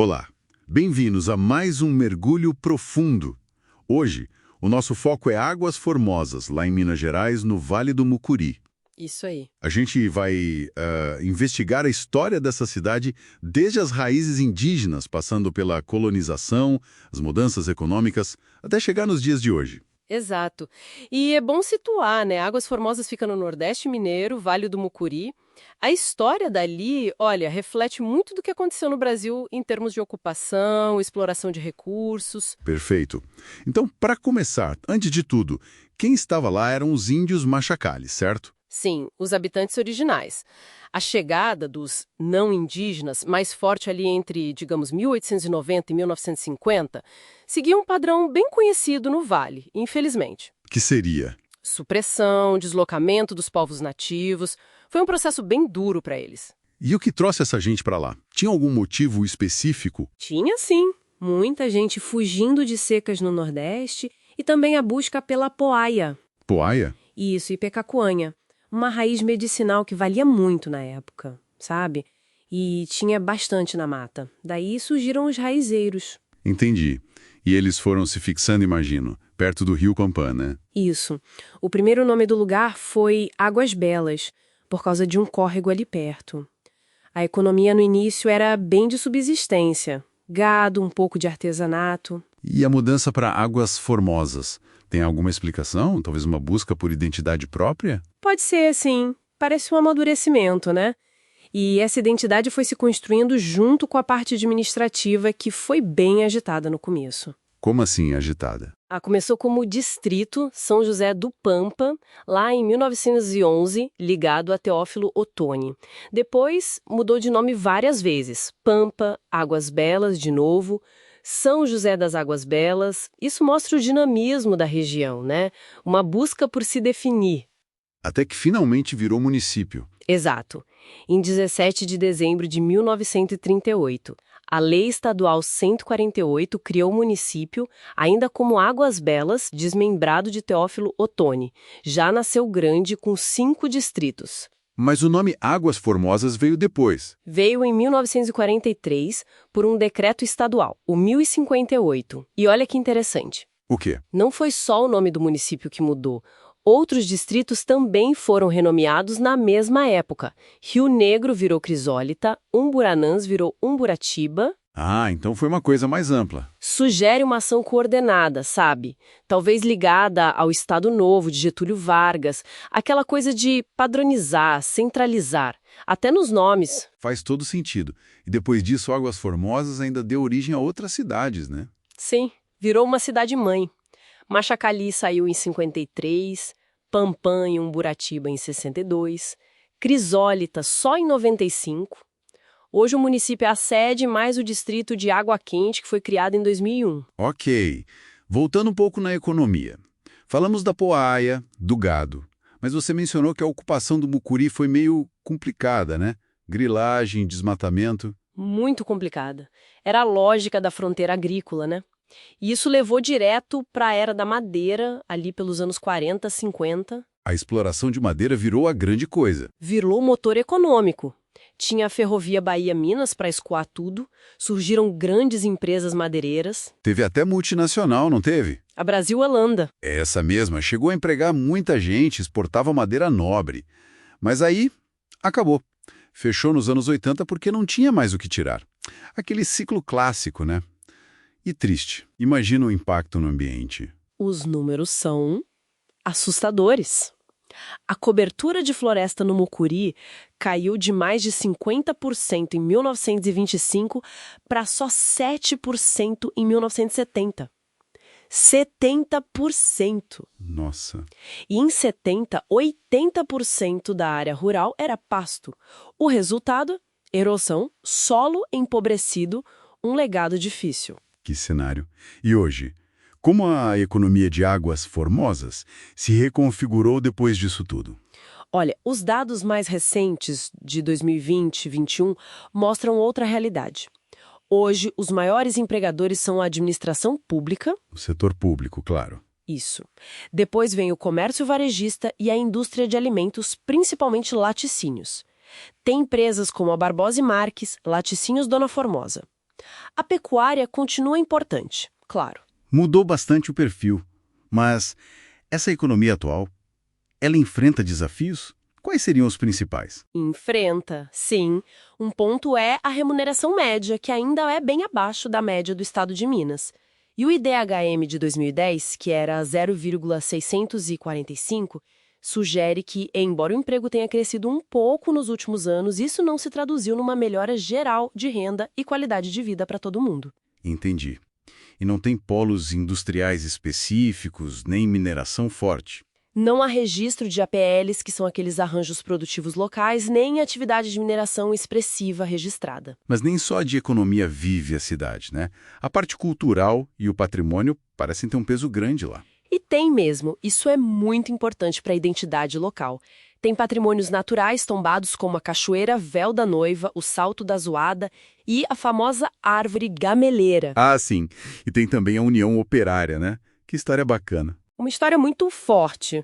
Olá, bem-vindos a mais um Mergulho Profundo. Hoje, o nosso foco é Águas Formosas, lá em Minas Gerais, no Vale do Mucuri. Isso aí. A gente vai investigar a história dessa cidade desde as raízes indígenas, passando pela colonização, as mudanças econômicas, até chegar nos dias de hoje. Exato. E é bom situar, né? Águas Formosas fica no Nordeste Mineiro, Vale do Mucuri. A história dali, olha, reflete muito do que aconteceu no Brasil em termos de ocupação, exploração de recursos. Perfeito. Então, para começar, antes de tudo, quem estava lá eram os índios Machacales, certo? Sim, os habitantes originais. A chegada dos não indígenas, mais forte ali entre, digamos, 1890 e 1950, seguia um padrão bem conhecido no Vale, infelizmente. Que seria? Supressão, deslocamento dos povos nativos. Foi um processo bem duro para eles. E o que trouxe essa gente para lá? Tinha algum motivo específico? Tinha sim. Muita gente fugindo de secas no Nordeste e também a busca pela poaia. Poaia? Isso, e pecacuanha. Uma raiz medicinal que valia muito na época, sabe? E tinha bastante na mata. Daí surgiram os raizeiros. Entendi. E eles foram se fixando, imagino, perto do rio Campã, né? Isso. O primeiro nome do lugar foi Águas Belas, por causa de um córrego ali perto. A economia no início era bem de subsistência. Gado, um pouco de artesanato. E a mudança para Águas Formosas? Tem alguma explicação? Talvez uma busca por identidade própria? Pode ser, sim. Parece um amadurecimento, né? E essa identidade foi se construindo junto com a parte administrativa, que foi bem agitada no começo. Como assim agitada? Começou como distrito São José do Pampa, lá em 1911, ligado a Teófilo Otoni. Depois mudou de nome várias vezes. Pampa, Águas Belas de novo, São José das Águas Belas. Isso mostra o dinamismo da região, né? Uma busca por se definir. Até que finalmente virou município. Exato. Em 17 de dezembro de 1938, a Lei Estadual 148 criou o município, ainda como Águas Belas, desmembrado de Teófilo Otoni. Já nasceu grande, com 5 distritos. Mas o nome Águas Formosas veio depois. Veio em 1943 por um decreto estadual, o 1058. E olha que interessante. O quê? Não foi só o nome do município que mudou. Outros distritos também foram renomeados na mesma época. Rio Negro virou Crisólita, Umburanãs virou Umburatiba. Ah, então foi uma coisa mais ampla. Sugere uma ação coordenada, sabe? Talvez ligada ao Estado Novo de Getúlio Vargas, aquela coisa de padronizar, centralizar, até nos nomes. Faz todo sentido. E depois disso, Águas Formosas ainda deu origem a outras cidades, né? Sim, virou uma cidade-mãe. Machacali saiu em 53, Pampã e Umburatiba em 62, Crisólita só em 95. Hoje o município é a sede mais o distrito de Água Quente, que foi criado em 2001. Ok. Voltando um pouco na economia. Falamos da poaia, do gado. Mas você mencionou que a ocupação do Mucuri foi meio complicada, né? Grilagem, desmatamento. Muito complicada. Era a lógica da fronteira agrícola, né? E isso levou direto para a era da madeira, ali pelos anos 40, 50. A exploração de madeira virou a grande coisa. Virou motor econômico. Tinha a Ferrovia Bahia-Minas para escoar tudo, surgiram grandes empresas madeireiras. Teve até multinacional, não teve? A Brasil Holanda. Essa mesma chegou a empregar muita gente, exportava madeira nobre. Mas aí, acabou. Fechou nos anos 80 porque não tinha mais o que tirar. Aquele ciclo clássico, né? E triste. Imagina o impacto no ambiente. Os números são assustadores. A cobertura de floresta no Mucuri caiu de mais de 50% em 1925 para só 7% em 1970. 70%! Nossa. E em 70, 80% da área rural era pasto. O resultado? Erosão, solo empobrecido, um legado difícil. Que cenário. E hoje, como a economia de Águas Formosas se reconfigurou depois disso tudo? Olha, os dados mais recentes de 2020 e 2021 mostram outra realidade. Hoje, os maiores empregadores são a administração pública. O setor público, claro. Isso. Depois vem o comércio varejista e a indústria de alimentos, principalmente laticínios. Tem empresas como a Barbosa e Marques, Laticínios Dona Formosa. A pecuária continua importante, claro. Mudou bastante o perfil, mas essa economia atual, ela enfrenta desafios? Quais seriam os principais? Enfrenta, sim. Um ponto é a remuneração média, que ainda é bem abaixo da média do estado de Minas. E o IDHM de 2010, que era 0,645, sugere que, embora o emprego tenha crescido um pouco nos últimos anos, isso não se traduziu numa melhora geral de renda e qualidade de vida para todo mundo. Entendi. E não tem polos industriais específicos, nem mineração forte. Não há registro de APLs, que são aqueles arranjos produtivos locais, nem atividade de mineração expressiva registrada. Mas nem só de economia vive a cidade, né? A parte cultural e o patrimônio parecem ter um peso grande lá. E tem mesmo, isso é muito importante para a identidade local. Tem patrimônios naturais tombados como a Cachoeira Véu da Noiva, o Salto da Zoada e a famosa Árvore Gameleira. Ah, sim. E tem também a União Operária, né? Que história bacana. Uma história muito forte.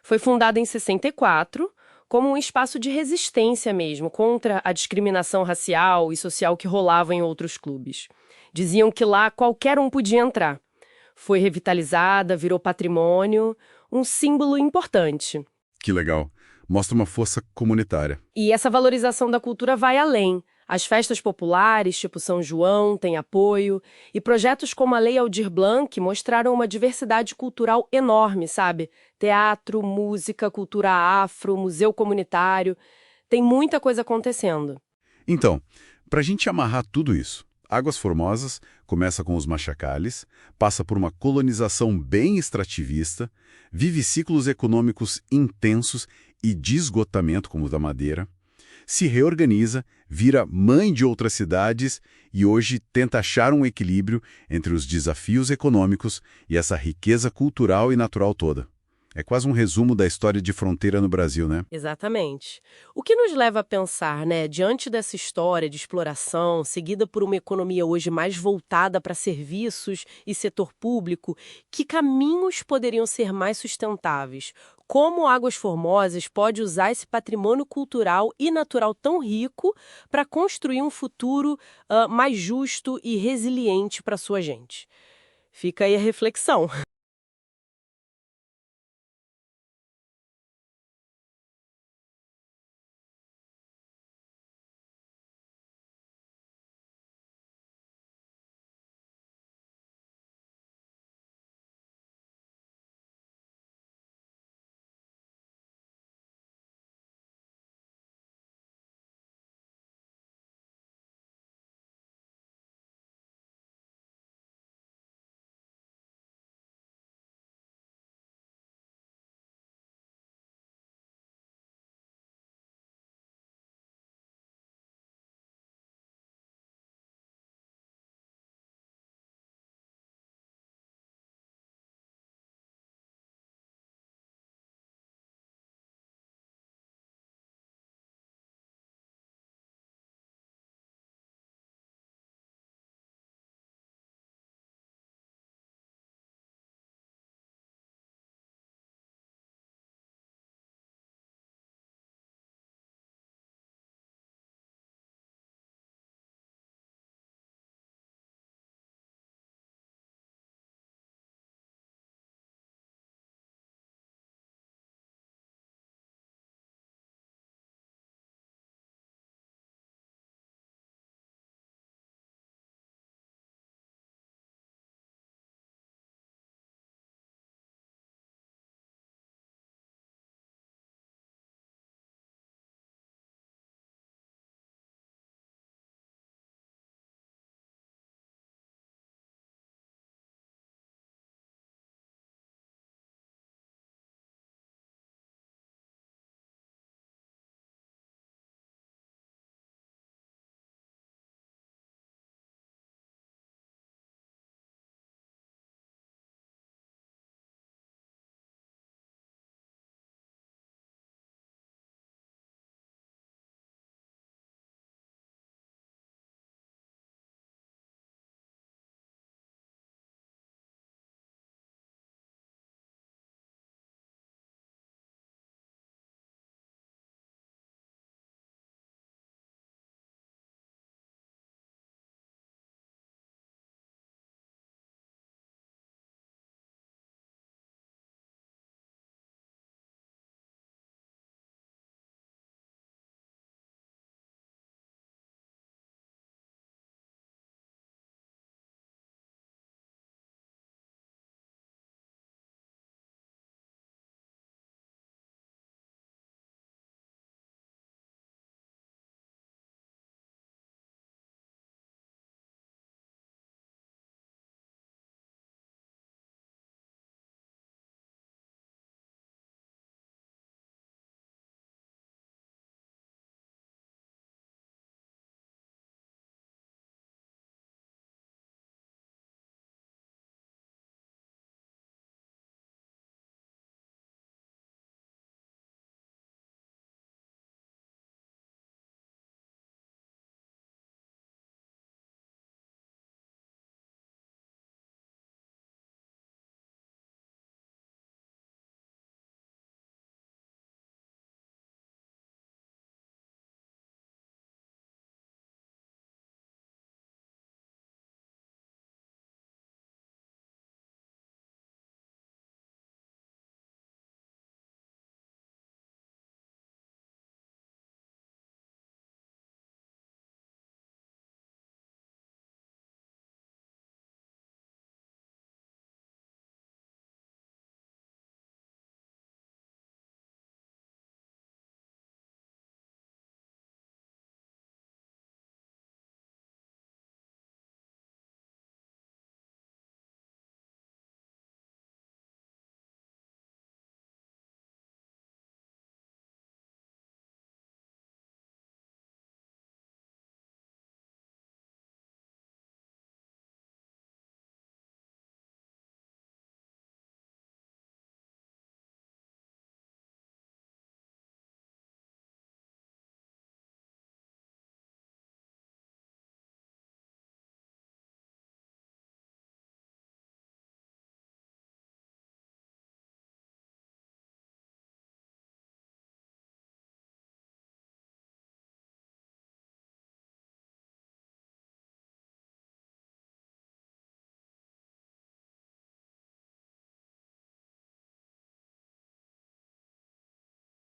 Foi fundada em 64 como um espaço de resistência mesmo, contra a discriminação racial e social que rolava em outros clubes. Diziam que lá qualquer um podia entrar. Foi revitalizada, virou patrimônio, um símbolo importante. Que legal. Mostra uma força comunitária. E essa valorização da cultura vai além. As festas populares, tipo São João, têm apoio, e projetos como a Lei Aldir Blanc mostraram uma diversidade cultural enorme, sabe? Teatro, música, cultura afro, museu comunitário. Tem muita coisa acontecendo. Então, para a gente amarrar tudo isso, Águas Formosas começa com os Machacales, passa por uma colonização bem extrativista, vive ciclos econômicos intensos e de esgotamento, como o da Madeira, se reorganiza, vira mãe de outras cidades e hoje tenta achar um equilíbrio entre os desafios econômicos e essa riqueza cultural e natural toda. É quase um resumo da história de fronteira no Brasil, né? Exatamente. O que nos leva a pensar, né, diante dessa história de exploração, seguida por uma economia hoje mais voltada para serviços e setor público, que caminhos poderiam ser mais sustentáveis? Como Águas Formosas pode usar esse patrimônio cultural e natural tão rico para construir um futuro mais justo e resiliente para sua gente? Fica aí a reflexão.